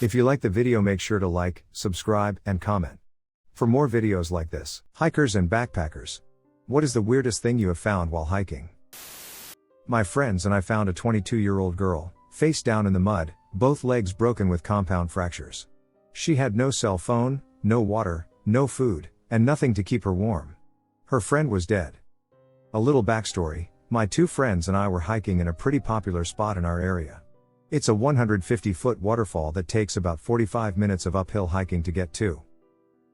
If you like the video, make sure to like, subscribe, and comment. For more videos like this. Hikers and backpackers. What is the weirdest thing you have found while hiking? My friends and I found a 22-year-old girl, face down in the mud, both legs broken with compound fractures. She had no cell phone, no water, no food, and nothing to keep her warm. Her friend was dead. A little backstory, my two friends and I were hiking in a pretty popular spot in our area. It's a 150-foot waterfall that takes about 45 minutes of uphill hiking to get to.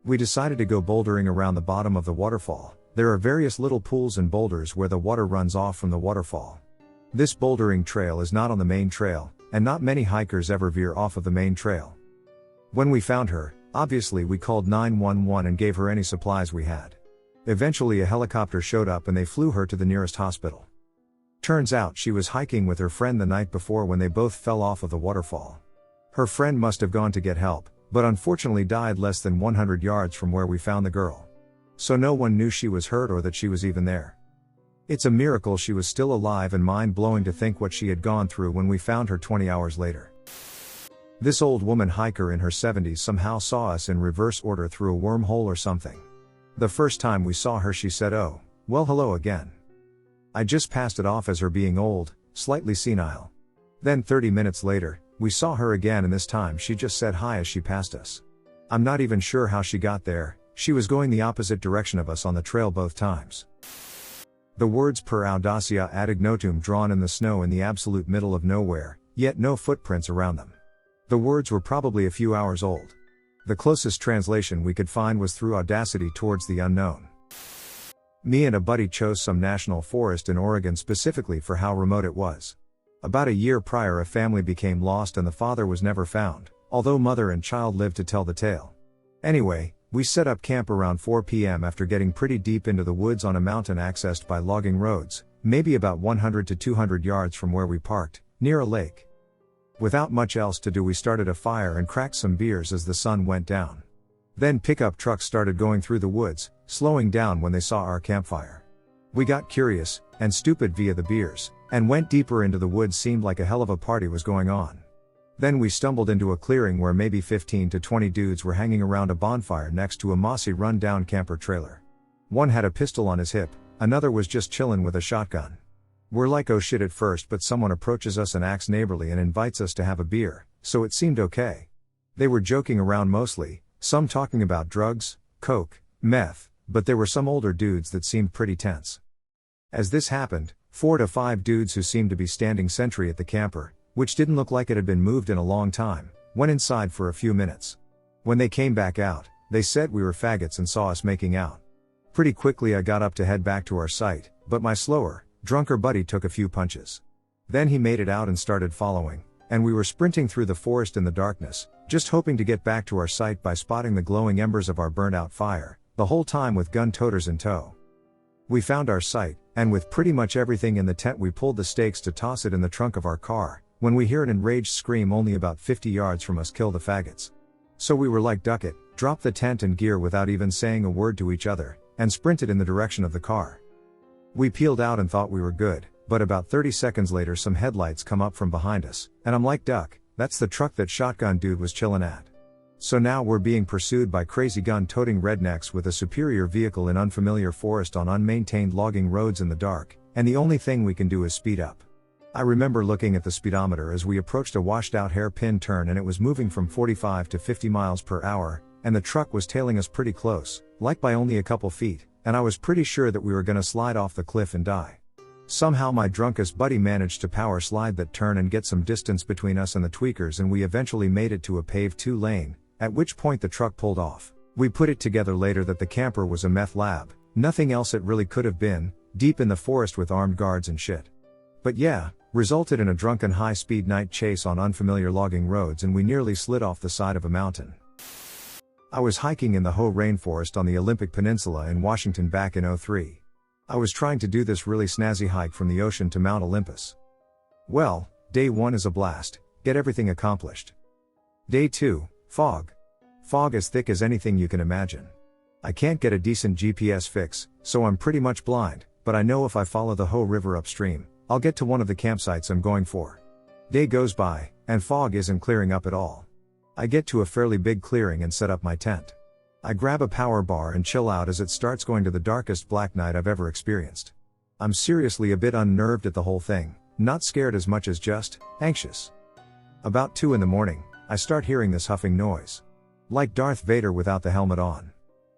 We decided to go bouldering around the bottom of the waterfall. There are various little pools and boulders where the water runs off from the waterfall. This bouldering trail is not on the main trail, and not many hikers ever veer off of the main trail. When we found her, obviously we called 911 and gave her any supplies we had. Eventually a helicopter showed up and they flew her to the nearest hospital. Turns out she was hiking with her friend the night before when they both fell off of the waterfall. Her friend must have gone to get help, but unfortunately died less than 100 yards from where we found the girl. So no one knew she was hurt or that she was even there. It's a miracle she was still alive, and mind-blowing to think what she had gone through when we found her 20 hours later. This old woman hiker in her 70s somehow saw us in reverse order through a wormhole or something. The first time we saw her she said, "Oh, well, hello again." I just passed it off as her being old, slightly senile. Then 30 minutes later, we saw her again, and this time she just said hi as she passed us. I'm not even sure how she got there. She was going the opposite direction of us on the trail both times. The words "per audacia ad ignotum" drawn in the snow in the absolute middle of nowhere, yet no footprints around them. The words were probably a few hours old. The closest translation we could find was "through audacity towards the unknown." Me and a buddy chose some national forest in Oregon specifically for how remote it was. About a year prior a family became lost and the father was never found, although mother and child lived to tell the tale. Anyway, we set up camp around 4 p.m. after getting pretty deep into the woods on a mountain accessed by logging roads, maybe about 100 to 200 yards from where we parked, near a lake. Without much else to do, we started a fire and cracked some beers as the sun went down. Then pickup trucks started going through the woods, slowing down when they saw our campfire. We got curious, and stupid via the beers, and went deeper into the woods. Seemed like a hell of a party was going on. Then we stumbled into a clearing where maybe 15 to 20 dudes were hanging around a bonfire next to a mossy run-down camper trailer. One had a pistol on his hip, another was just chillin' with a shotgun. We're like, oh shit at first, but someone approaches us and acts neighborly and invites us to have a beer, so it seemed okay. They were joking around mostly, some talking about drugs, coke, meth, but there were some older dudes that seemed pretty tense. As this happened, 4 to 5 dudes who seemed to be standing sentry at the camper, which didn't look like it had been moved in a long time, went inside for a few minutes. When they came back out, they said we were faggots and saw us making out. Pretty quickly I got up to head back to our site, but my slower, drunker buddy took a few punches. Then he made it out and started following, and we were sprinting through the forest in the darkness, just hoping to get back to our site by spotting the glowing embers of our burnt-out fire, the whole time with gun-toters in tow. We found our site, and with pretty much everything in the tent we pulled the stakes to toss it in the trunk of our car, when we hear an enraged scream only about 50 yards from us, "Kill the faggots." So we were like, duck it, drop the tent and gear without even saying a word to each other, and sprinted in the direction of the car. We peeled out and thought we were good, but about 30 seconds later some headlights come up from behind us, and I'm like, duck, that's the truck that shotgun dude was chillin' at. So now we're being pursued by crazy gun-toting rednecks with a superior vehicle in unfamiliar forest on unmaintained logging roads in the dark, and the only thing we can do is speed up. I remember looking at the speedometer as we approached a washed-out hairpin turn, and it was moving from 45 to 50 miles per hour, and the truck was tailing us pretty close, like by only a couple feet, and I was pretty sure that we were gonna slide off the cliff and die. Somehow my drunkest buddy managed to power slide that turn and get some distance between us and the tweakers, and we eventually made it to a paved 2-lane, at which point the truck pulled off. We put it together later that the camper was a meth lab, nothing else it really could have been, deep in the forest with armed guards and shit. But yeah, resulted in a drunken high-speed night chase on unfamiliar logging roads, and we nearly slid off the side of a mountain. I was hiking in the Hoh rainforest on the Olympic Peninsula in Washington back in '03. I was trying to do this really snazzy hike from the ocean to Mount Olympus. Well, day 1 is a blast, get everything accomplished. Day 2, fog. Fog as thick as anything you can imagine. I can't get a decent GPS fix, so I'm pretty much blind, but I know if I follow the Hoh River upstream, I'll get to one of the campsites I'm going for. Day goes by, and fog isn't clearing up at all. I get to a fairly big clearing and set up my tent. I grab a power bar and chill out as it starts going to the darkest black night I've ever experienced. I'm seriously a bit unnerved at the whole thing, not scared as much as just anxious. About 2 in the morning, I start hearing this huffing noise. Like Darth Vader without the helmet on.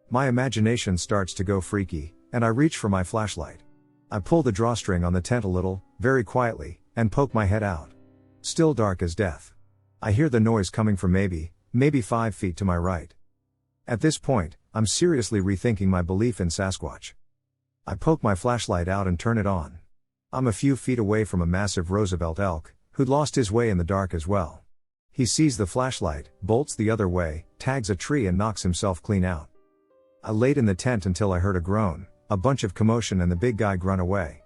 My imagination starts to go freaky, and I reach for my flashlight. I pull the drawstring on the tent a little, very quietly, and poke my head out. Still dark as death. I hear the noise coming from maybe 5 feet to my right. At this point, I'm seriously rethinking my belief in Sasquatch. I poke my flashlight out and turn it on. I'm a few feet away from a massive Roosevelt elk, who'd lost his way in the dark as well. He sees the flashlight, bolts the other way, tags a tree and knocks himself clean out. I laid in the tent until I heard a groan, a bunch of commotion and the big guy grunt away.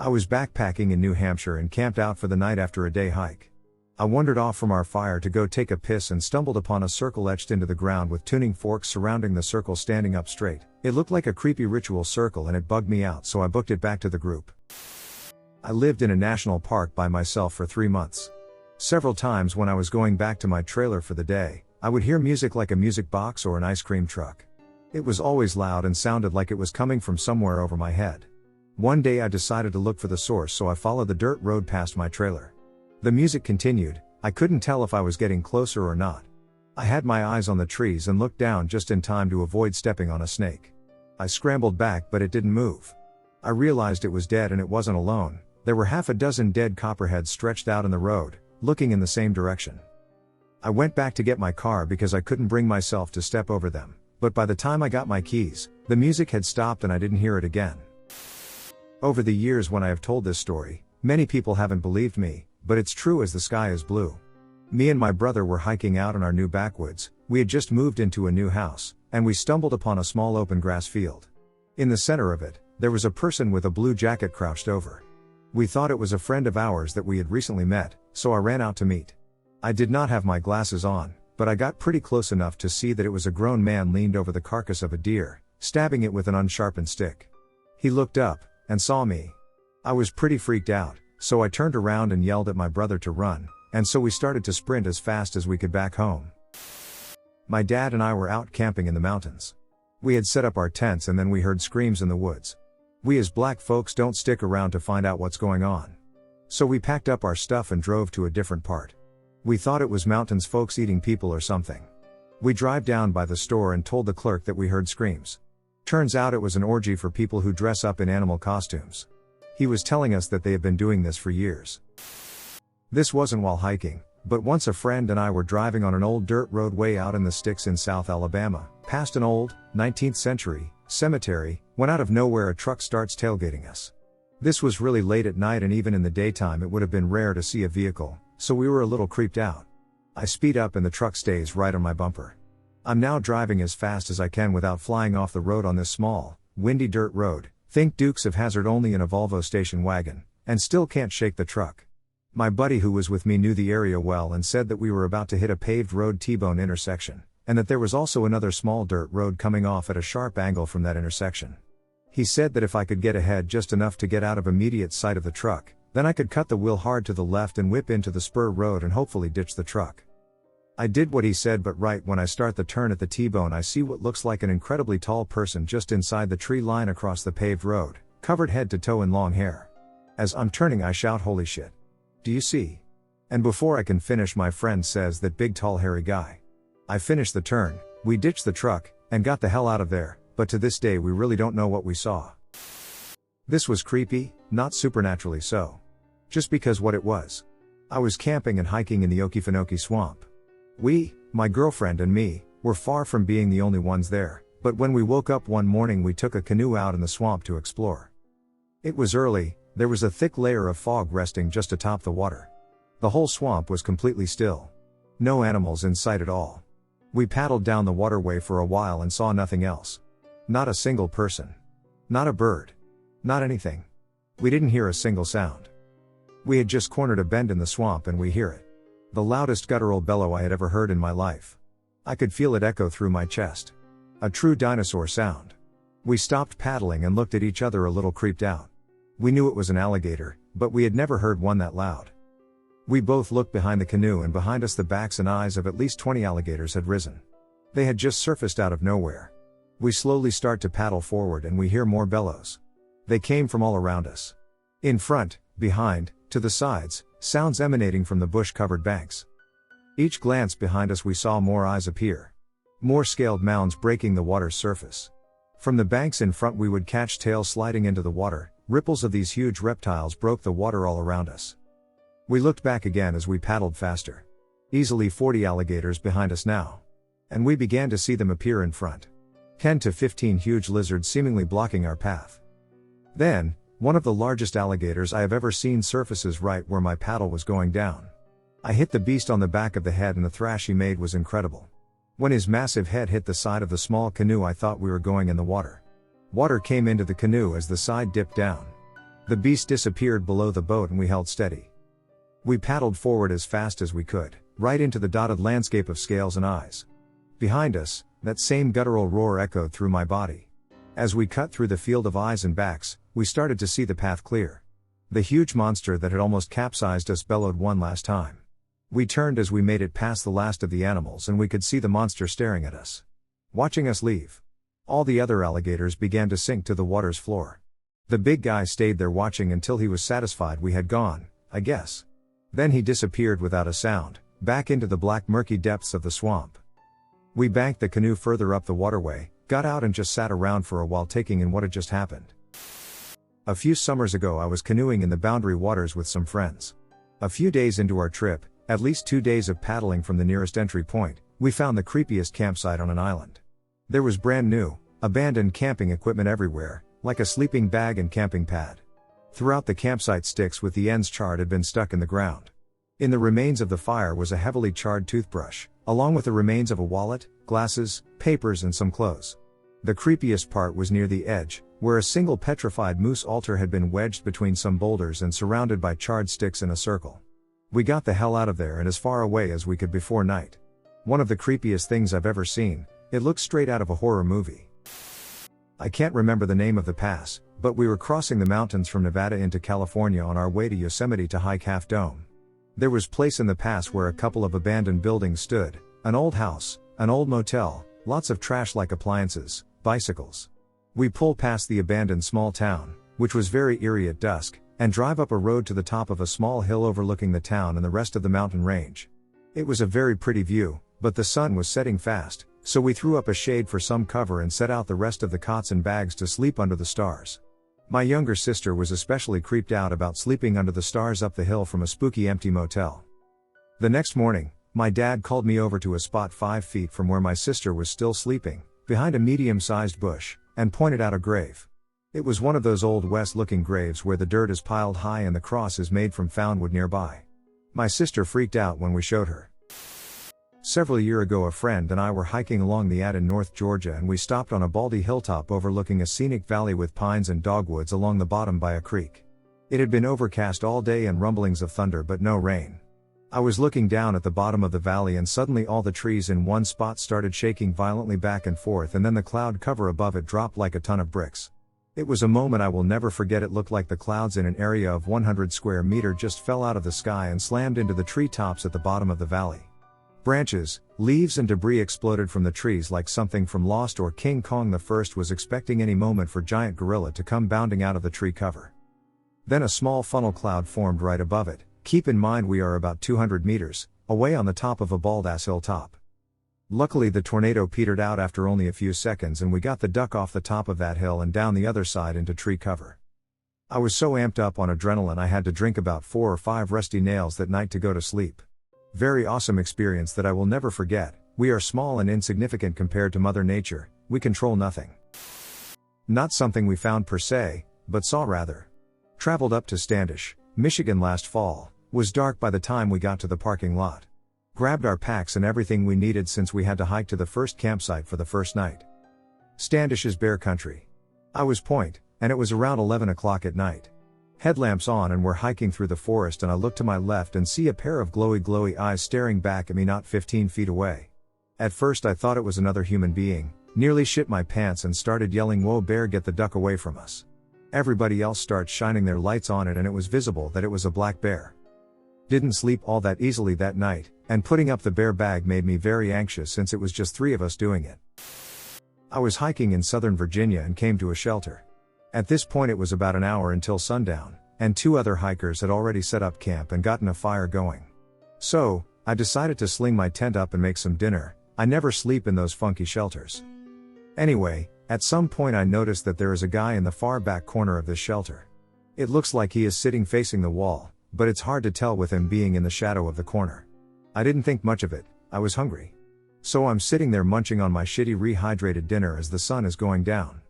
I was backpacking in New Hampshire and camped out for the night after a day hike. I wandered off from our fire to go take a piss and stumbled upon a circle etched into the ground with tuning forks surrounding the circle standing up straight. It looked like a creepy ritual circle and it bugged me out, so I booked it back to the group. I lived in a national park by myself for 3 months. Several times when I was going back to my trailer for the day, I would hear music like a music box or an ice cream truck. It was always loud and sounded like it was coming from somewhere over my head. One day I decided to look for the source, so I followed the dirt road past my trailer. The music continued. I couldn't tell if I was getting closer or not. I had my eyes on the trees and looked down just in time to avoid stepping on a snake. I scrambled back, but it didn't move. I realized it was dead and it wasn't alone. There were half a dozen dead copperheads stretched out in the road, looking in the same direction. I went back to get my car because I couldn't bring myself to step over them, but by the time I got my keys, the music had stopped and I didn't hear it again. Over the years when I have told this story, many people haven't believed me, but it's true as the sky is blue. Me and my brother were hiking out in our new backwoods. We had just moved into a new house, and we stumbled upon a small open grass field. In the center of it, there was a person with a blue jacket crouched over. We thought it was a friend of ours that we had recently met, so I ran out to meet. I did not have my glasses on, but I got pretty close enough to see that it was a grown man leaned over the carcass of a deer, stabbing it with an unsharpened stick. He looked up, and saw me. I was pretty freaked out, so I turned around and yelled at my brother to run, and so we started to sprint as fast as we could back home. My dad and I were out camping in the mountains. We had set up our tents and then we heard screams in the woods. We as black folks don't stick around to find out what's going on. So we packed up our stuff and drove to a different part. We thought it was mountains folks eating people or something. We drive down by the store and told the clerk that we heard screams. Turns out it was an orgy for people who dress up in animal costumes. He was telling us that they have been doing this for years. This wasn't while hiking, but once a friend and I were driving on an old dirt road way out in the sticks in South Alabama, past an old, 19th century, cemetery, when out of nowhere a truck starts tailgating us. This was really late at night and even in the daytime it would have been rare to see a vehicle, so we were a little creeped out. I speed up and the truck stays right on my bumper. I'm now driving as fast as I can without flying off the road on this small, windy dirt road, think Dukes of Hazzard only in a Volvo station wagon, and still can't shake the truck. My buddy who was with me knew the area well and said that we were about to hit a paved road T-bone intersection, and that there was also another small dirt road coming off at a sharp angle from that intersection. He said that if I could get ahead just enough to get out of immediate sight of the truck, then I could cut the wheel hard to the left and whip into the spur road and hopefully ditch the truck. I did what he said, but right when I start the turn at the T-bone I see what looks like an incredibly tall person just inside the tree line across the paved road, covered head to toe in long hair. As I'm turning I shout, "Holy shit. Do you see?" And before I can finish my friend says, "That big tall hairy guy." I finish the turn, we ditched the truck, and got the hell out of there, but to this day we really don't know what we saw. This was creepy, not supernaturally so. Just because what it was. I was camping and hiking in the Okefenokee swamp. We, my girlfriend and me, were far from being the only ones there, but when we woke up one morning we took a canoe out in the swamp to explore. It was early, there was a thick layer of fog resting just atop the water. The whole swamp was completely still. No animals in sight at all. We paddled down the waterway for a while and saw nothing else. Not a single person. Not a bird. Not anything. We didn't hear a single sound. We had just cornered a bend in the swamp and we hear it. The loudest guttural bellow I had ever heard in my life. I could feel it echo through my chest. A true dinosaur sound. We stopped paddling and looked at each other a little creeped out. We knew it was an alligator, but we had never heard one that loud. We both looked behind the canoe, and behind us the backs and eyes of at least 20 alligators had risen. They had just surfaced out of nowhere. We slowly start to paddle forward and we hear more bellows. They came from all around us. In front, behind, to the sides, sounds emanating from the bush-covered banks. Each glance behind us we saw more eyes appear. More scaled mounds breaking the water's surface. From the banks in front we would catch tails sliding into the water. Ripples of these huge reptiles broke the water all around us. We looked back again as we paddled faster. Easily 40 alligators behind us now. And we began to see them appear in front. 10 to 15 huge lizards seemingly blocking our path. Then, one of the largest alligators I have ever seen surfaces right where my paddle was going down. I hit the beast on the back of the head and the thrash he made was incredible. When his massive head hit the side of the small canoe I thought we were going in the water. Water came into the canoe as the side dipped down. The beast disappeared below the boat and we held steady. We paddled forward as fast as we could, right into the dotted landscape of scales and eyes. Behind us, that same guttural roar echoed through my body. As we cut through the field of eyes and backs, we started to see the path clear. The huge monster that had almost capsized us bellowed one last time. We turned as we made it past the last of the animals and we could see the monster staring at us. Watching us leave. All the other alligators began to sink to the water's floor. The big guy stayed there watching until he was satisfied we had gone, I guess. Then he disappeared without a sound, back into the black murky depths of the swamp. We banked the canoe further up the waterway, got out and just sat around for a while taking in what had just happened. A few summers ago I was canoeing in the Boundary Waters with some friends. A few days into our trip, at least 2 days of paddling from the nearest entry point, we found the creepiest campsite on an island. There was brand new, abandoned camping equipment everywhere, like a sleeping bag and camping pad. Throughout the campsite sticks with the ends charred had been stuck in the ground. In the remains of the fire was a heavily charred toothbrush, along with the remains of a wallet, glasses, papers and some clothes. The creepiest part was near the edge, where a single petrified moose altar had been wedged between some boulders and surrounded by charred sticks in a circle. We got the hell out of there and as far away as we could before night. One of the creepiest things I've ever seen, it looked straight out of a horror movie. I can't remember the name of the pass, but we were crossing the mountains from Nevada into California on our way to Yosemite to hike Half Dome. There was place in the pass where a couple of abandoned buildings stood, an old house, an old motel, lots of trash-like appliances, bicycles. We pull past the abandoned small town, which was very eerie at dusk, and drive up a road to the top of a small hill overlooking the town and the rest of the mountain range. It was a very pretty view, but the sun was setting fast, so we threw up a shade for some cover and set out the rest of the cots and bags to sleep under the stars. My younger sister was especially creeped out about sleeping under the stars up the hill from a spooky empty motel. The next morning, my dad called me over to a spot 5 feet from where my sister was still sleeping, behind a medium-sized bush, and pointed out a grave. It was one of those Old West-looking graves where the dirt is piled high and the cross is made from found wood nearby. My sister freaked out when we showed her. Several years ago a friend and I were hiking along the Add in North Georgia and we stopped on a baldy hilltop overlooking a scenic valley with pines and dogwoods along the bottom by a creek. It had been overcast all day and rumblings of thunder but no rain. I was looking down at the bottom of the valley and suddenly all the trees in one spot started shaking violently back and forth and then the cloud cover above it dropped like a ton of bricks. It was a moment I will never forget. It looked like the clouds in an area of 100 square meters just fell out of the sky and slammed into the treetops at the bottom of the valley. Branches, leaves and debris exploded from the trees like something from Lost or King Kong the First was expecting any moment for giant gorilla to come bounding out of the tree cover. Then a small funnel cloud formed right above it. Keep in mind we are about 200 meters away on the top of a bald-ass hilltop. Luckily the tornado petered out after only a few seconds and we got the duck off the top of that hill and down the other side into tree cover. I was so amped up on adrenaline I had to drink about 4 or 5 rusty nails that night to go to sleep. Very awesome experience that I will never forget. We are small and insignificant compared to Mother Nature, we control nothing. Not something we found per se, but saw rather. Traveled up to Standish, Michigan last fall, was dark by the time we got to the parking lot. Grabbed our packs and everything we needed since we had to hike to the first campsite for the first night. Standish is bear country. I was point, and it was around 11 o'clock at night. Headlamps on and we're hiking through the forest and I look to my left and see a pair of glowy eyes staring back at me not 15 feet away. At first I thought it was another human being, nearly shit my pants and started yelling, "Whoa bear, get the duck away from us." Everybody else starts shining their lights on it and it was visible that it was a black bear. Didn't sleep all that easily that night, and putting up the bear bag made me very anxious since it was just 3 of us doing it. I was hiking in Southern Virginia and came to a shelter. At this point it was about an hour until sundown, and 2 other hikers had already set up camp and gotten a fire going. So, I decided to sling my tent up and make some dinner. I never sleep in those funky shelters. Anyway, at some point I noticed that there is a guy in the far back corner of this shelter. It looks like he is sitting facing the wall, but it's hard to tell with him being in the shadow of the corner. I didn't think much of it, I was hungry. So I'm sitting there munching on my shitty rehydrated dinner as the sun is going down.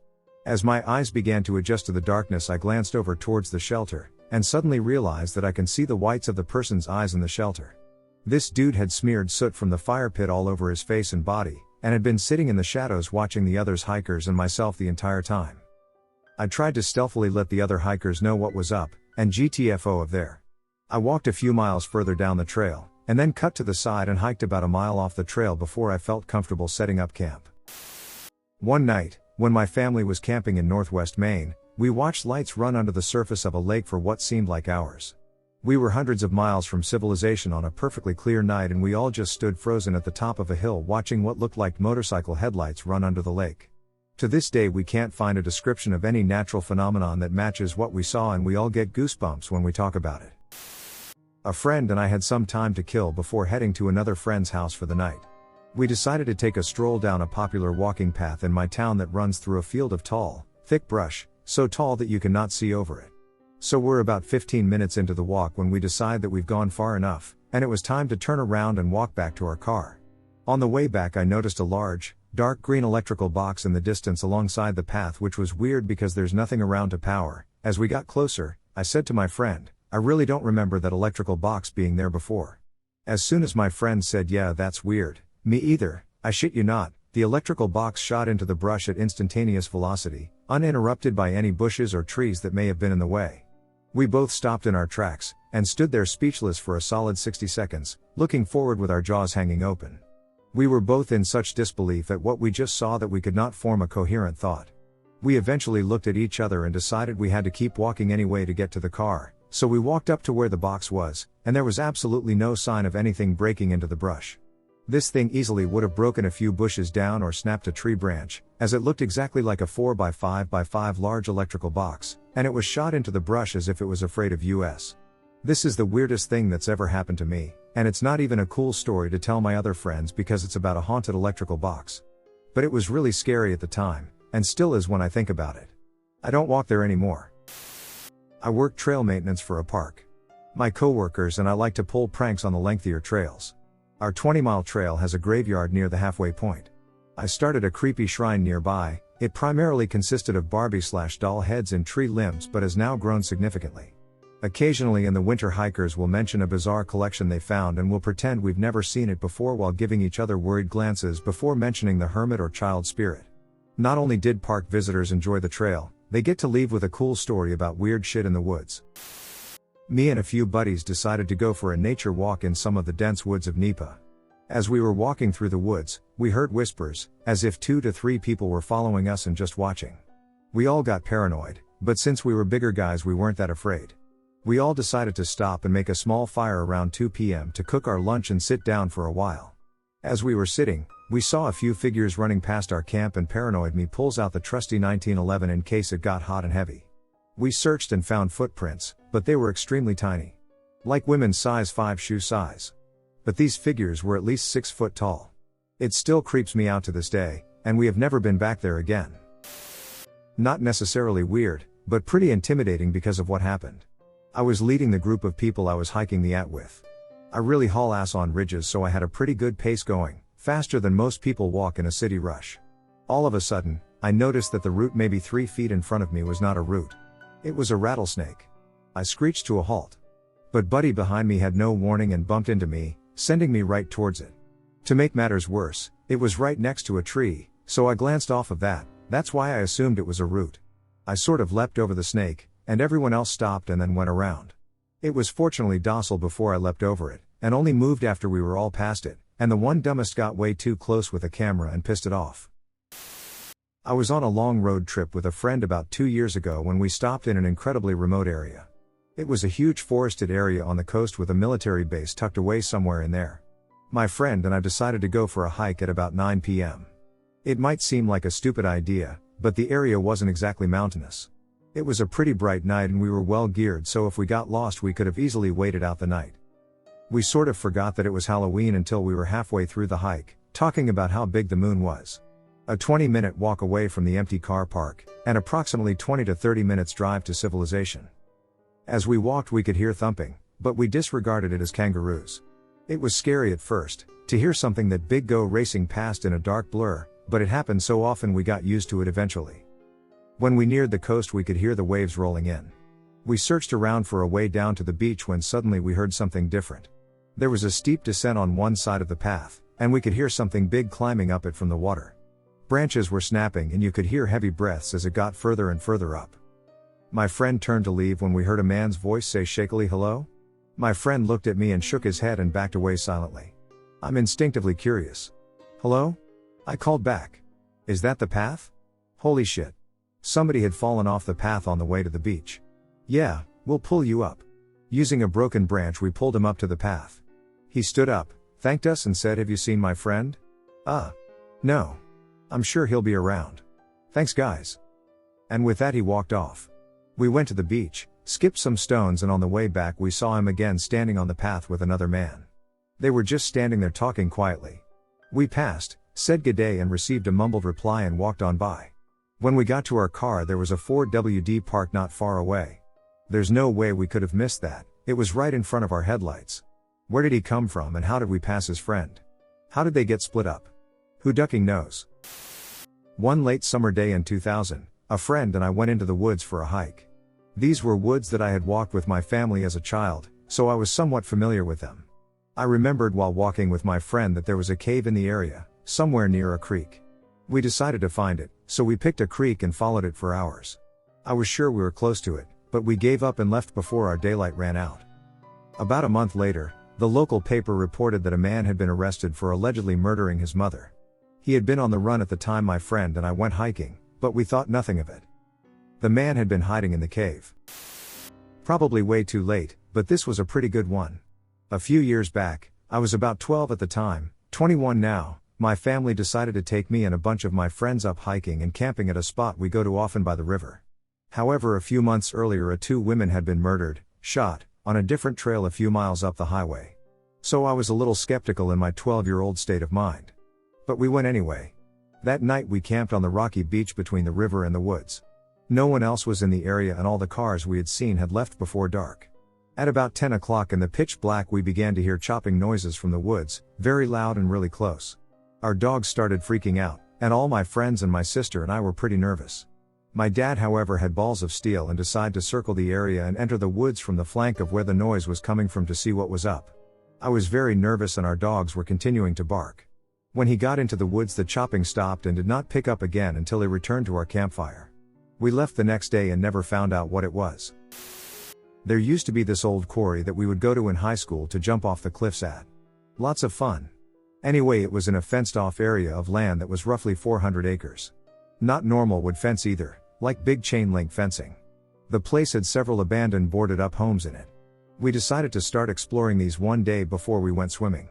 As my eyes began to adjust to the darkness, I glanced over towards the shelter, and suddenly realized that I can see the whites of the person's eyes in the shelter. This dude had smeared soot from the fire pit all over his face and body, and had been sitting in the shadows watching the others hikers and myself the entire time. I tried to stealthily let the other hikers know what was up, and GTFO of there. I walked a few miles further down the trail, and then cut to the side and hiked about a mile off the trail before I felt comfortable setting up camp. One night, when my family was camping in northwest Maine, we watched lights run under the surface of a lake for what seemed like hours. We were hundreds of miles from civilization on a perfectly clear night, and we all just stood frozen at the top of a hill watching what looked like motorcycle headlights run under the lake. To this day we can't find a description of any natural phenomenon that matches what we saw, and we all get goosebumps when we talk about it. A friend and I had some time to kill before heading to another friend's house for the night. We decided to take a stroll down a popular walking path in my town that runs through a field of tall, thick brush, so tall that you cannot see over it. So we're about 15 minutes into the walk when we decide that we've gone far enough, and it was time to turn around and walk back to our car. On the way back I noticed a large, dark green electrical box in the distance alongside the path, which was weird because there's nothing around to power. As we got closer, I said to my friend, "I really don't remember that electrical box being there before." As soon as my friend said, "Yeah, that's weird," "Me either, I shit you not," the electrical box shot into the brush at instantaneous velocity, uninterrupted by any bushes or trees that may have been in the way. We both stopped in our tracks, and stood there speechless for a solid 60 seconds, looking forward with our jaws hanging open. We were both in such disbelief at what we just saw that we could not form a coherent thought. We eventually looked at each other and decided we had to keep walking anyway to get to the car, so we walked up to where the box was, and there was absolutely no sign of anything breaking into the brush. This thing easily would have broken a few bushes down or snapped a tree branch, as it looked exactly like a 4x5x5 large electrical box, and it was shot into the brush as if it was afraid of us. This is the weirdest thing that's ever happened to me, and it's not even a cool story to tell my other friends because it's about a haunted electrical box. But it was really scary at the time, and still is when I think about it. I don't walk there anymore. I work trail maintenance for a park. My coworkers and I like to pull pranks on the lengthier trails. Our 20-mile trail has a graveyard near the halfway point. I started a creepy shrine nearby. It primarily consisted of Barbie/doll heads and tree limbs but has now grown significantly. Occasionally in the winter hikers will mention a bizarre collection they found and will pretend we've never seen it before while giving each other worried glances before mentioning the hermit or child spirit. Not only did park visitors enjoy the trail, they get to leave with a cool story about weird shit in the woods. Me and a few buddies decided to go for a nature walk in some of the dense woods of Nipa. As we were walking through the woods, we heard whispers, as if 2 to 3 people were following us and just watching. We all got paranoid, but since we were bigger guys we weren't that afraid. We all decided to stop and make a small fire around 2 p.m. to cook our lunch and sit down for a while. As we were sitting, we saw a few figures running past our camp, and paranoid me pulls out the trusty 1911 in case it got hot and heavy. We searched and found footprints, but they were extremely tiny. Like women's size 5 shoe size. But these figures were at least 6 foot tall. It still creeps me out to this day, and we have never been back there again. Not necessarily weird, but pretty intimidating because of what happened. I was leading the group of people I was hiking the at with. I really haul ass on ridges, so I had a pretty good pace going, faster than most people walk in a city rush. All of a sudden, I noticed that the root maybe 3 feet in front of me was not a root. It was a rattlesnake. I screeched to a halt. But Buddy behind me had no warning and bumped into me, sending me right towards it. To make matters worse, it was right next to a tree, so I glanced off of that. That's why I assumed it was a root. I sort of leapt over the snake, and everyone else stopped and then went around. It was fortunately docile before I leapt over it, and only moved after we were all past it, and the one dumbest got way too close with a camera and pissed it off. I was on a long road trip with a friend about 2 years ago when we stopped in an incredibly remote area. It was a huge forested area on the coast with a military base tucked away somewhere in there. My friend and I decided to go for a hike at about 9 p.m. It might seem like a stupid idea, but the area wasn't exactly mountainous. It was a pretty bright night and we were well geared, so if we got lost we could have easily waited out the night. We sort of forgot that it was Halloween until we were halfway through the hike, talking about how big the moon was. A 20-minute walk away from the empty car park, and approximately 20 to 30 minutes drive to civilization. As we walked we could hear thumping, but we disregarded it as kangaroos. It was scary at first, to hear something that big go racing past in a dark blur, but it happened so often we got used to it eventually. When we neared the coast we could hear the waves rolling in. We searched around for a way down to the beach when suddenly we heard something different. There was a steep descent on one side of the path, and we could hear something big climbing up it from the water. Branches were snapping and you could hear heavy breaths as it got further and further up. My friend turned to leave when we heard a man's voice say shakily, "Hello?" My friend looked at me and shook his head and backed away silently. I'm instinctively curious. "Hello?" I called back. "Is that the path?" Holy shit. Somebody had fallen off the path on the way to the beach. "Yeah, we'll pull you up." Using a broken branch we pulled him up to the path. He stood up, thanked us and said, "Have you seen my friend?" No. I'm sure he'll be around. Thanks guys." And with that he walked off. We went to the beach, skipped some stones, and on the way back we saw him again standing on the path with another man. They were just standing there talking quietly. We passed, said good day and received a mumbled reply and walked on by. When we got to our car there was a Ford WD parked not far away. There's no way we could have missed that, it was right in front of our headlights. Where did he come from and how did we pass his friend? How did they get split up? Who ducking knows? One late summer day in 2000, a friend and I went into the woods for a hike. These were woods that I had walked with my family as a child, so I was somewhat familiar with them. I remembered while walking with my friend that there was a cave in the area, somewhere near a creek. We decided to find it, so we picked a creek and followed it for hours. I was sure we were close to it, but we gave up and left before our daylight ran out. About a month later, the local paper reported that a man had been arrested for allegedly murdering his mother. He had been on the run at the time my friend and I went hiking, but we thought nothing of it. The man had been hiding in the cave. Probably way too late, but this was a pretty good one. A few years back, I was about 12 at the time, 21 now, my family decided to take me and a bunch of my friends up hiking and camping at a spot we go to often by the river. However, a few months earlier 2 women had been murdered, shot, on a different trail a few miles up the highway. So I was a little skeptical in my 12-year-old state of mind. But we went anyway. That night we camped on the rocky beach between the river and the woods. No one else was in the area and all the cars we had seen had left before dark. At about 10 o'clock in the pitch black we began to hear chopping noises from the woods, very loud and really close. Our dogs started freaking out, and all my friends and my sister and I were pretty nervous. My dad, however, had balls of steel and decided to circle the area and enter the woods from the flank of where the noise was coming from to see what was up. I was very nervous and our dogs were continuing to bark. When he got into the woods the chopping stopped and did not pick up again until he returned to our campfire. We left the next day and never found out what it was. There used to be this old quarry that we would go to in high school to jump off the cliffs at. Lots of fun. Anyway, it was in a fenced-off area of land that was roughly 400 acres. Not normal wood fence either, like big chain-link fencing. The place had several abandoned boarded-up homes in it. We decided to start exploring these one day before we went swimming.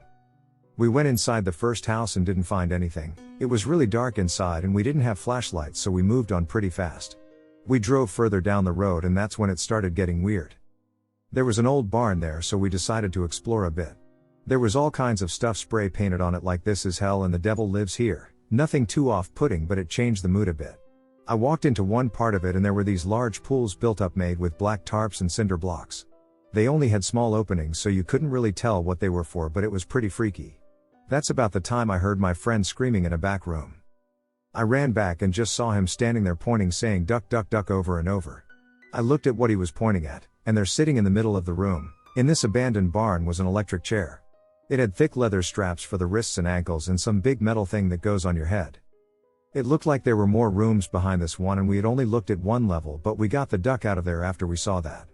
We went inside the first house and didn't find anything. It was really dark inside and we didn't have flashlights, so we moved on pretty fast. We drove further down the road and that's when it started getting weird. There was an old barn there, so we decided to explore a bit. There was all kinds of stuff spray painted on it like "This is hell and the devil lives here." Nothing too off-putting, but it changed the mood a bit. I walked into one part of it and there were these large pools built up made with black tarps and cinder blocks. They only had small openings so you couldn't really tell what they were for, but it was pretty freaky. That's about the time I heard my friend screaming in a back room. I ran back and just saw him standing there pointing, saying "Duck, duck, duck" over and over. I looked at what he was pointing at, and there sitting in the middle of the room, in this abandoned barn, was an electric chair. It had thick leather straps for the wrists and ankles and some big metal thing that goes on your head. It looked like there were more rooms behind this one and we had only looked at one level, but we got the duck out of there after we saw that.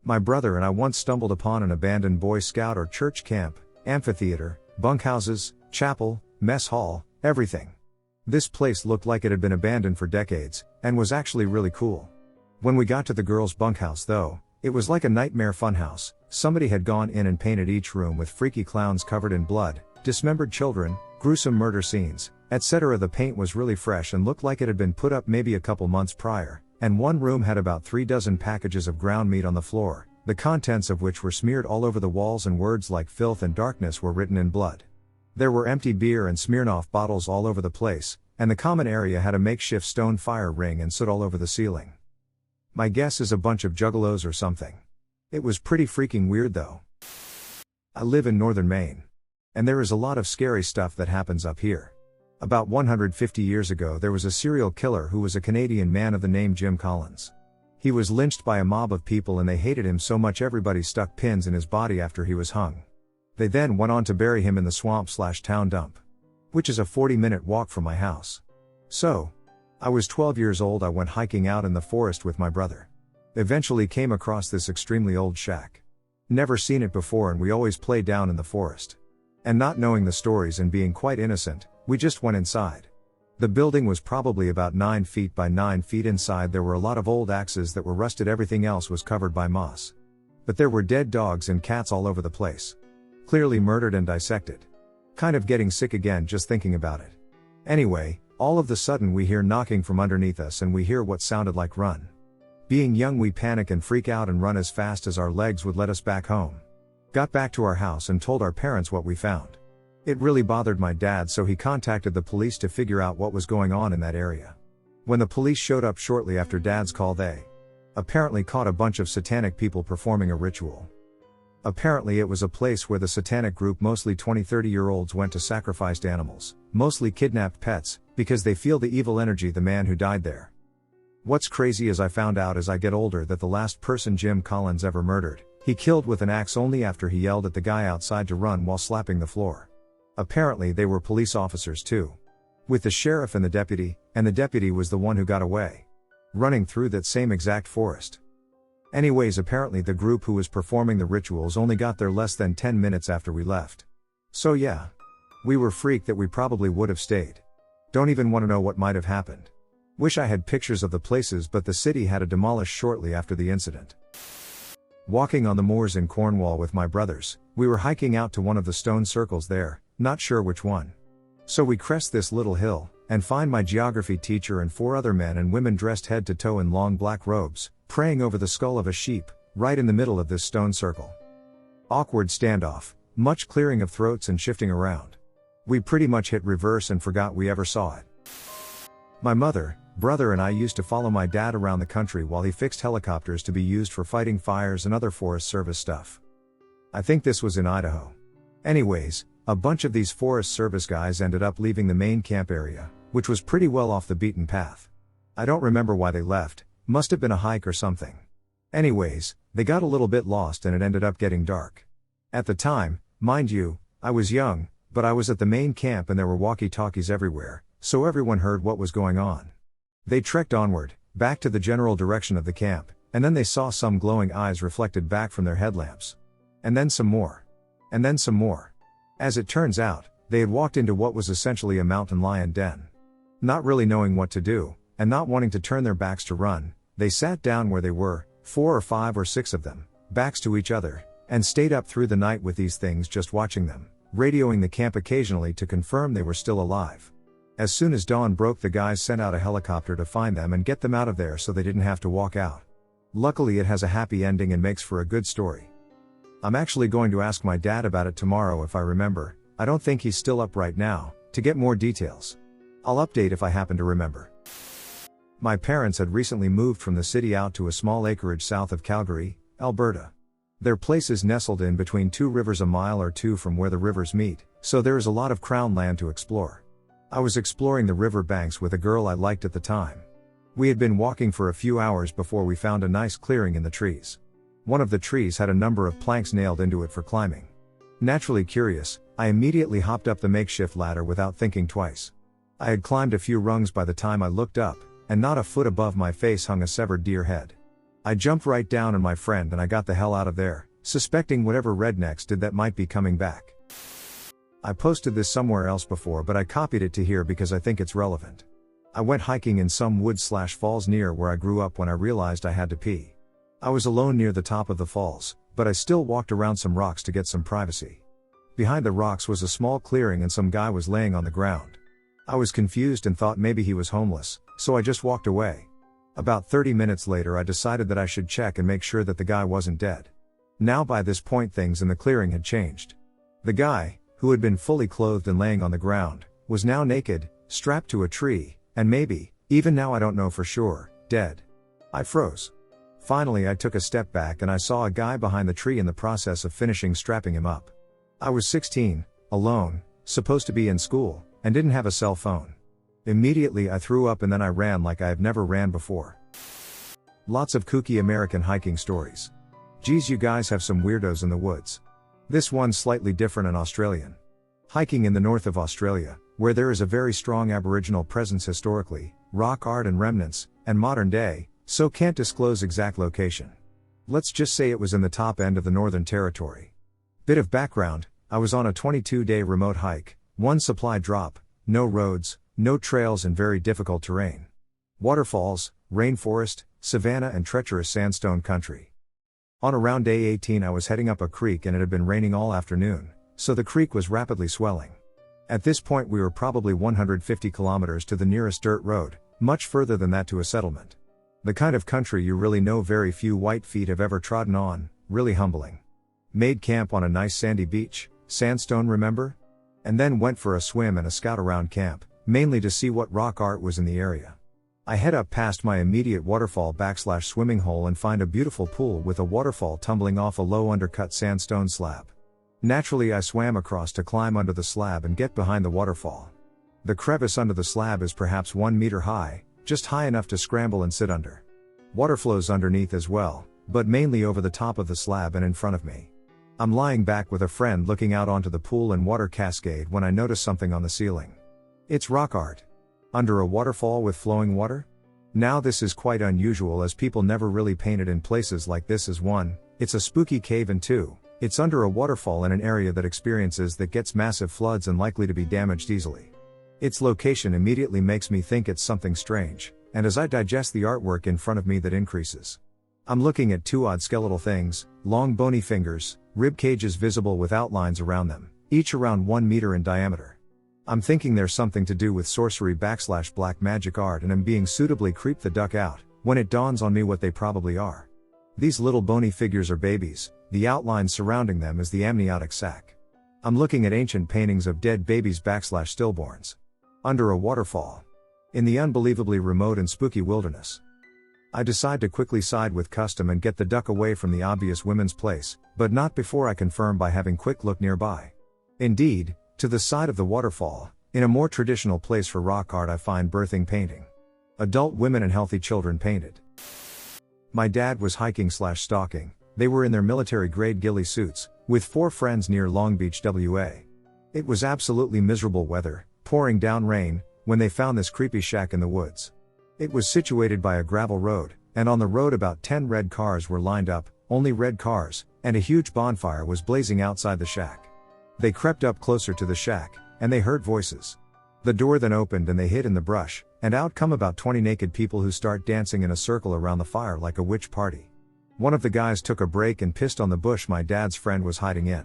My brother and I once stumbled upon an abandoned Boy Scout or church camp, amphitheater, bunkhouses, chapel, mess hall, everything. This place looked like it had been abandoned for decades, and was actually really cool. When we got to the girls' bunkhouse though, it was like a nightmare funhouse. Somebody had gone in and painted each room with freaky clowns covered in blood, dismembered children, gruesome murder scenes, etc. The paint was really fresh and looked like it had been put up maybe a couple months prior, and one room had about 3 dozen packages of ground meat on the floor, the contents of which were smeared all over the walls and words like filth and darkness were written in blood. There were empty beer and Smirnoff bottles all over the place, and the common area had a makeshift stone fire ring and soot all over the ceiling. My guess is a bunch of juggalos or something. It was pretty freaking weird though. I live in northern Maine. And there is a lot of scary stuff that happens up here. About 150 years ago there was a serial killer who was a Canadian man of the name Jim Collins. He was lynched by a mob of people and they hated him so much everybody stuck pins in his body after he was hung. They then went on to bury him in the swamp/town dump. Which is a 40-minute walk from my house. So, I was 12 years old. I went hiking out in the forest with my brother. Eventually came across this extremely old shack. Never seen it before and we always played down in the forest. And not knowing the stories and being quite innocent, we just went inside. The building was probably about 9 feet by 9 feet. Inside there were a lot of old axes that were rusted. Everything else was covered by moss. But there were dead dogs and cats all over the place. Clearly murdered and dissected. Kind of getting sick again just thinking about it. Anyway, all of the sudden we hear knocking from underneath us and we hear what sounded like run. Being young we panic and freak out and run as fast as our legs would let us back home. Got back to our house and told our parents what we found. It really bothered my dad, so he contacted the police to figure out what was going on in that area. When the police showed up shortly after Dad's call, they apparently caught a bunch of satanic people performing a ritual. Apparently it was a place where the satanic group, mostly 20-30-year-olds, went to sacrifice animals, mostly kidnapped pets, because they feel the evil energy the man who died there. What's crazy is I found out as I get older that the last person Jim Collins ever murdered, he killed with an axe only after he yelled at the guy outside to run while slapping the floor. Apparently they were police officers too. With the sheriff and the deputy was the one who got away. Running through that same exact forest. Anyways, apparently the group who was performing the rituals only got there less than 10 minutes after we left. So yeah. We were freaked that we probably would have stayed. Don't even want to know what might have happened. Wish I had pictures of the places, but the city had to demolish shortly after the incident. Walking on the moors in Cornwall with my brothers, we were hiking out to one of the stone circles there, not sure which one. So we crest this little hill, and find my geography teacher and 4 other men and women dressed head to toe in long black robes, praying over the skull of a sheep, right in the middle of this stone circle. Awkward standoff, much clearing of throats and shifting around. We pretty much hit reverse and forgot we ever saw it. My mother, brother and I used to follow my dad around the country while he fixed helicopters to be used for fighting fires and other Forest Service stuff. I think this was in Idaho. Anyways, a bunch of these Forest Service guys ended up leaving the main camp area, which was pretty well off the beaten path. I don't remember why they left, must have been a hike or something. Anyways, they got a little bit lost and it ended up getting dark. At the time, mind you, I was young, but I was at the main camp and there were walkie-talkies everywhere, so everyone heard what was going on. They trekked onward, back to the general direction of the camp, and then they saw some glowing eyes reflected back from their headlamps. And then some more. And then some more. As it turns out, they had walked into what was essentially a mountain lion den. Not really knowing what to do, and not wanting to turn their backs to run, they sat down where they were, 4 or 5 or 6 of them, backs to each other, and stayed up through the night with these things just watching them, radioing the camp occasionally to confirm they were still alive. As soon as dawn broke, the guys sent out a helicopter to find them and get them out of there so they didn't have to walk out. Luckily it has a happy ending and makes for a good story. I'm actually going to ask my dad about it tomorrow if I remember. I don't think he's still up right now, to get more details. I'll update if I happen to remember. My parents had recently moved from the city out to a small acreage south of Calgary, Alberta. Their place is nestled in between 2 rivers a mile or 2 from where the rivers meet, so there is a lot of crown land to explore. I was exploring the river banks with a girl I liked at the time. We had been walking for a few hours before we found a nice clearing in the trees. One of the trees had a number of planks nailed into it for climbing. Naturally curious, I immediately hopped up the makeshift ladder without thinking twice. I had climbed a few rungs by the time I looked up, and not a foot above my face hung a severed deer head. I jumped right down on my friend and I got the hell out of there, suspecting whatever rednecks did that might be coming back. I posted this somewhere else before, but I copied it to here because I think it's relevant. I went hiking in some woods/falls near where I grew up when I realized I had to pee. I was alone near the top of the falls, but I still walked around some rocks to get some privacy. Behind the rocks was a small clearing and some guy was laying on the ground. I was confused and thought maybe he was homeless, so I just walked away. About 30 minutes later I decided that I should check and make sure that the guy wasn't dead. Now by this point things in the clearing had changed. The guy, who had been fully clothed and laying on the ground, was now naked, strapped to a tree, and maybe, even now I don't know for sure, dead. I froze. Finally I took a step back and I saw a guy behind the tree in the process of finishing strapping him up. I was 16, alone, supposed to be in school, and didn't have a cell phone. Immediately I threw up and then I ran like I have never ran before. Lots of kooky American hiking stories. Geez, you guys have some weirdos in the woods. This one's slightly different and Australian. Hiking in the north of Australia, where there is a very strong Aboriginal presence historically, rock art and remnants, and modern day, so can't disclose exact location. Let's just say it was in the top end of the Northern Territory. Bit of background, I was on a 22-day remote hike, one supply drop, no roads, no trails and very difficult terrain. Waterfalls, rainforest, savanna and treacherous sandstone country. On around day 18 I was heading up a creek and it had been raining all afternoon, so the creek was rapidly swelling. At this point we were probably 150 kilometers to the nearest dirt road, much further than that to a settlement. The kind of country you really know very few white feet have ever trodden on, really humbling. Made camp on a nice sandy beach, sandstone remember? And then went for a swim and a scout around camp, mainly to see what rock art was in the area. I head up past my immediate waterfall/swimming hole and find a beautiful pool with a waterfall tumbling off a low undercut sandstone slab. Naturally I swam across to climb under the slab and get behind the waterfall. The crevice under the slab is perhaps 1 meter high, just high enough to scramble and sit under. Water flows underneath as well, but mainly over the top of the slab and in front of me. I'm lying back with a friend looking out onto the pool and water cascade when I notice something on the ceiling. It's rock art. Under a waterfall with flowing water? Now this is quite unusual as people never really painted in places like this as one, it's a spooky cave and two, it's under a waterfall in an area that gets massive floods and likely to be damaged easily. Its location immediately makes me think it's something strange, and as I digest the artwork in front of me that increases. I'm looking at two odd skeletal things, long bony fingers, rib cages visible with outlines around them, each around 1 meter in diameter. I'm thinking there's something to do with sorcery/black magic art and am being suitably creeped the duck out, when it dawns on me what they probably are. These little bony figures are babies, the outlines surrounding them is the amniotic sac. I'm looking at ancient paintings of dead babies/stillborns. Under a waterfall. In the unbelievably remote and spooky wilderness. I decide to quickly side with custom and get the duck away from the obvious women's place, but not before I confirm by having quick look nearby. Indeed, to the side of the waterfall, in a more traditional place for rock art I find birthing painting. Adult women and healthy children painted. My dad was hiking/stalking, they were in their military grade ghillie suits, with 4 friends near Long Beach, WA. It was absolutely miserable weather, pouring down rain, when they found this creepy shack in the woods. It was situated by a gravel road, and on the road about 10 red cars were lined up, only red cars, and a huge bonfire was blazing outside the shack. They crept up closer to the shack, and they heard voices. The door then opened and they hid in the brush, and out come about 20 naked people who start dancing in a circle around the fire like a witch party. One of the guys took a break and pissed on the bush my dad's friend was hiding in.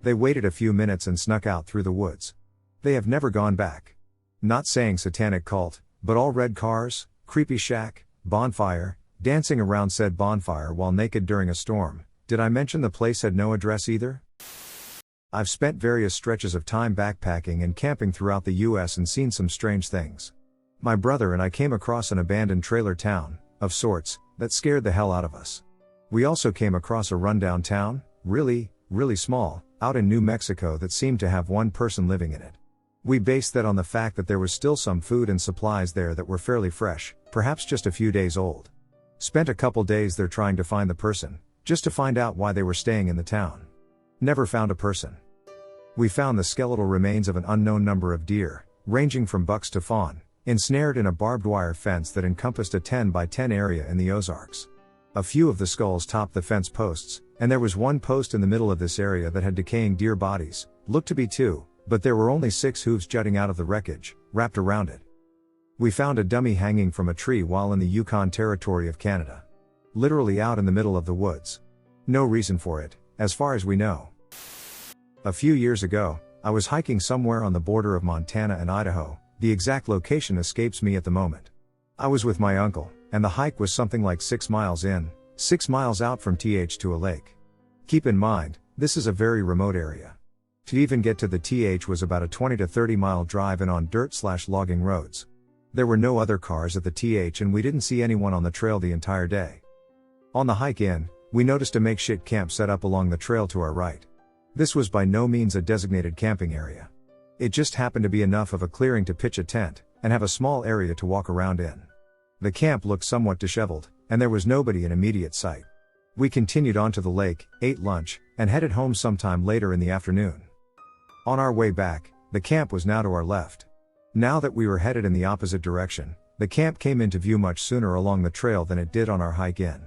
They waited a few minutes and snuck out through the woods. They have never gone back. Not saying satanic cult, but all red cars, creepy shack, bonfire, dancing around said bonfire while naked during a storm. Did I mention the place had no address either? I've spent various stretches of time backpacking and camping throughout the US and seen some strange things. My brother and I came across an abandoned trailer town, of sorts, that scared the hell out of us. We also came across a rundown town, really small, out in New Mexico that seemed to have one person living in it. We based that on the fact that there was still some food and supplies there that were fairly fresh, perhaps just a few days old. Spent a couple days there trying to find the person, just to find out why they were staying in the town. Never found a person. We found the skeletal remains of an unknown number of deer, ranging from bucks to fawn, ensnared in a barbed wire fence that encompassed a 10 by 10 area in the Ozarks. A few of the skulls topped the fence posts, and there was one post in the middle of this area that had decaying deer bodies, looked to be 2, but there were only 6 hooves jutting out of the wreckage, wrapped around it. We found a dummy hanging from a tree while in the Yukon Territory of Canada. Literally out in the middle of the woods. No reason for it, as far as we know. A few years ago, I was hiking somewhere on the border of Montana and Idaho. The exact location escapes me at the moment. I was with my uncle, and the hike was something like 6 miles in, 6 miles out from to a lake. Keep in mind, this is a very remote area. To even get to the was about a 20 to 30 mile drive and on dirt/logging roads. There were no other cars at the and we didn't see anyone on the trail the entire day. On the hike in, we noticed a makeshift camp set up along the trail to our right. This was by no means a designated camping area. It just happened to be enough of a clearing to pitch a tent, and have a small area to walk around in. The camp looked somewhat disheveled, and there was nobody in immediate sight. We continued on to the lake, ate lunch, and headed home sometime later in the afternoon. On our way back, the camp was now to our left. Now that we were headed in the opposite direction, the camp came into view much sooner along the trail than it did on our hike in.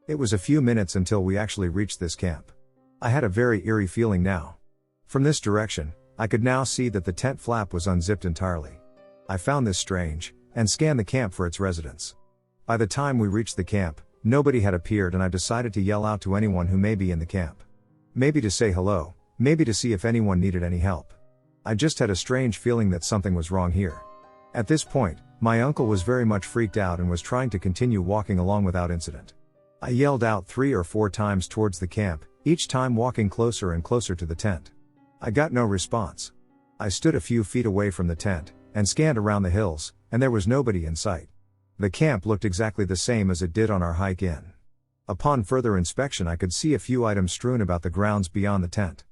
It was a few minutes until we actually reached this camp. I had a very eerie feeling now. From this direction, I could now see that the tent flap was unzipped entirely. I found this strange, and scanned the camp for its residents. By the time we reached the camp, nobody had appeared and I decided to yell out to anyone who may be in the camp. Maybe to say hello, maybe to see if anyone needed any help. I just had a strange feeling that something was wrong here. At this point, my uncle was very much freaked out and was trying to continue walking along without incident. I yelled out 3 or 4 times towards the camp, each time walking closer and closer to the tent. I got no response. I stood a few feet away from the tent, and scanned around the hills, and there was nobody in sight. The camp looked exactly the same as it did on our hike in. Upon further inspection I could see a few items strewn about the grounds beyond the tent.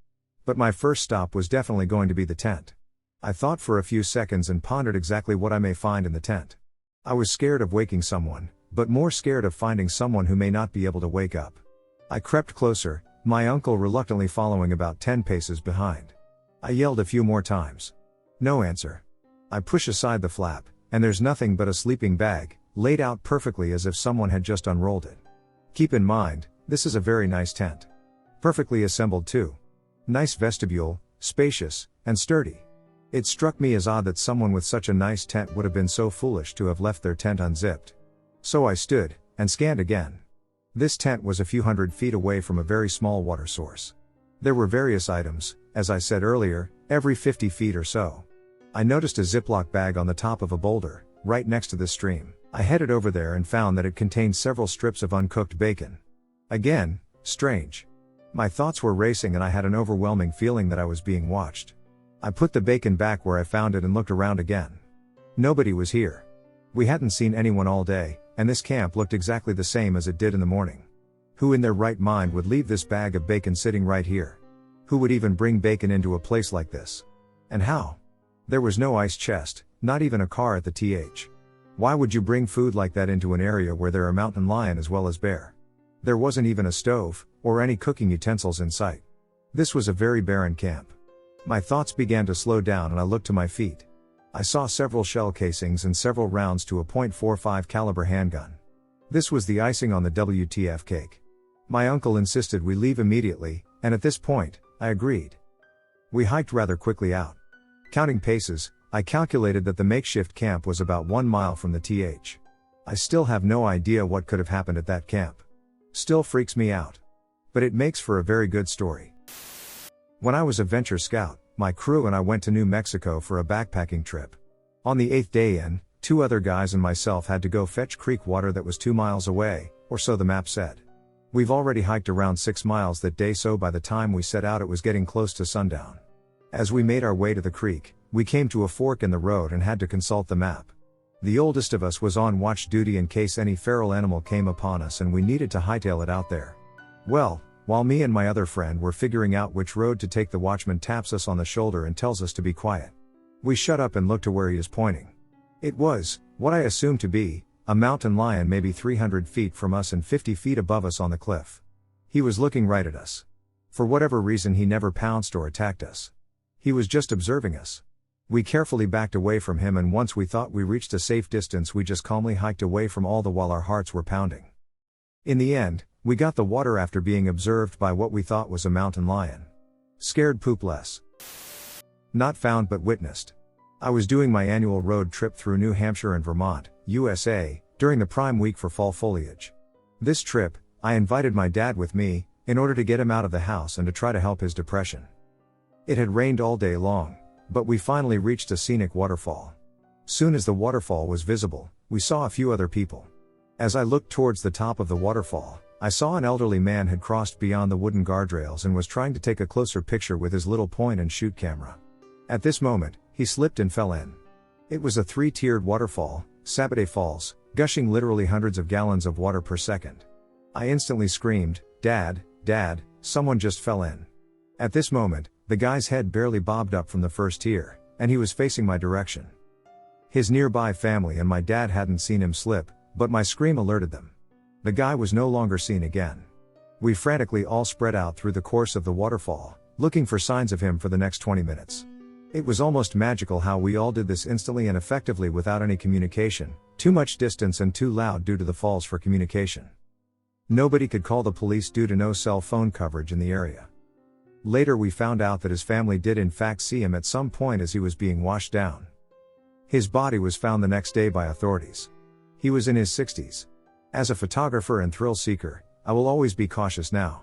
But my first stop was definitely going to be the tent. I thought for a few seconds and pondered exactly what I may find in the tent. I was scared of waking someone, but more scared of finding someone who may not be able to wake up. I crept closer, my uncle reluctantly following about 10 paces behind. I yelled a few more times. No answer. I push aside the flap, and there's nothing but a sleeping bag, laid out perfectly as if someone had just unrolled it. Keep in mind, this is a very nice tent. Perfectly assembled too. Nice vestibule, spacious, and sturdy. It struck me as odd that someone with such a nice tent would have been so foolish to have left their tent unzipped. So I stood, and scanned again. This tent was a few hundred feet away from a very small water source. There were various items, as I said earlier, every 50 feet or so. I noticed a Ziploc bag on the top of a boulder, right next to the stream. I headed over there and found that it contained several strips of uncooked bacon. Again, strange. My thoughts were racing and I had an overwhelming feeling that I was being watched. I put the bacon back where I found it and looked around again. Nobody was here. We hadn't seen anyone all day, and this camp looked exactly the same as it did in the morning. Who in their right mind would leave this bag of bacon sitting right here? Who would even bring bacon into a place like this? And how? There was no ice chest, not even a car at the Why would you bring food like that into an area where there are mountain lion as well as bear? There wasn't even a stove, or any cooking utensils in sight. This was a very barren camp. My thoughts began to slow down and I looked to my feet. I saw several shell casings and several rounds to a .45 caliber handgun. This was the icing on the WTF cake. My uncle insisted we leave immediately, and at this point, I agreed. We hiked rather quickly out. Counting paces, I calculated that the makeshift camp was about 1 mile from the I still have no idea what could have happened at that camp. Still freaks me out. But it makes for a very good story. When I was a venture scout, my crew and I went to New Mexico for a backpacking trip. On the 8th day in, 2 other guys and myself had to go fetch creek water that was 2 miles away, or so the map said. We've already hiked around 6 miles that day, so by the time we set out it was getting close to sundown. As we made our way to the creek, we came to a fork in the road and had to consult the map. The oldest of us was on watch duty in case any feral animal came upon us and we needed to hightail it out there. Well, while me and my other friend were figuring out which road to take, the watchman taps us on the shoulder and tells us to be quiet. We shut up and looked to where he is pointing. It was, what I assumed to be, a mountain lion maybe 300 feet from us and 50 feet above us on the cliff. He was looking right at us. For whatever reason he never pounced or attacked us. He was just observing us. We carefully backed away from him, and once we thought we reached a safe distance we just calmly hiked away from all the while our hearts were pounding. In the end, we got the water after being observed by what we thought was a mountain lion. Scared poop less. Not found but witnessed. I was doing my annual road trip through New Hampshire and Vermont, USA, during the prime week for fall foliage. This trip, I invited my dad with me, in order to get him out of the house and to try to help his depression. It had rained all day long, but we finally reached a scenic waterfall. Soon as the waterfall was visible, we saw a few other people. As I looked towards the top of the waterfall, I saw an elderly man had crossed beyond the wooden guardrails and was trying to take a closer picture with his little point and shoot camera. At this moment, he slipped and fell in. It was a 3-tiered waterfall, Sabate Falls, gushing literally hundreds of gallons of water per second. I instantly screamed, "Dad, Dad, someone just fell in." At this moment, the guy's head barely bobbed up from the first tier, and he was facing my direction. His nearby family and my dad hadn't seen him slip, but my scream alerted them. The guy was no longer seen again. We frantically all spread out through the course of the waterfall, looking for signs of him for the next 20 minutes. It was almost magical how we all did this instantly and effectively without any communication, too much distance and too loud due to the falls for communication. Nobody could call the police due to no cell phone coverage in the area. Later we found out that his family did in fact see him at some point as he was being washed down. His body was found the next day by authorities. He was in his 60s. As a photographer and thrill seeker, I will always be cautious now.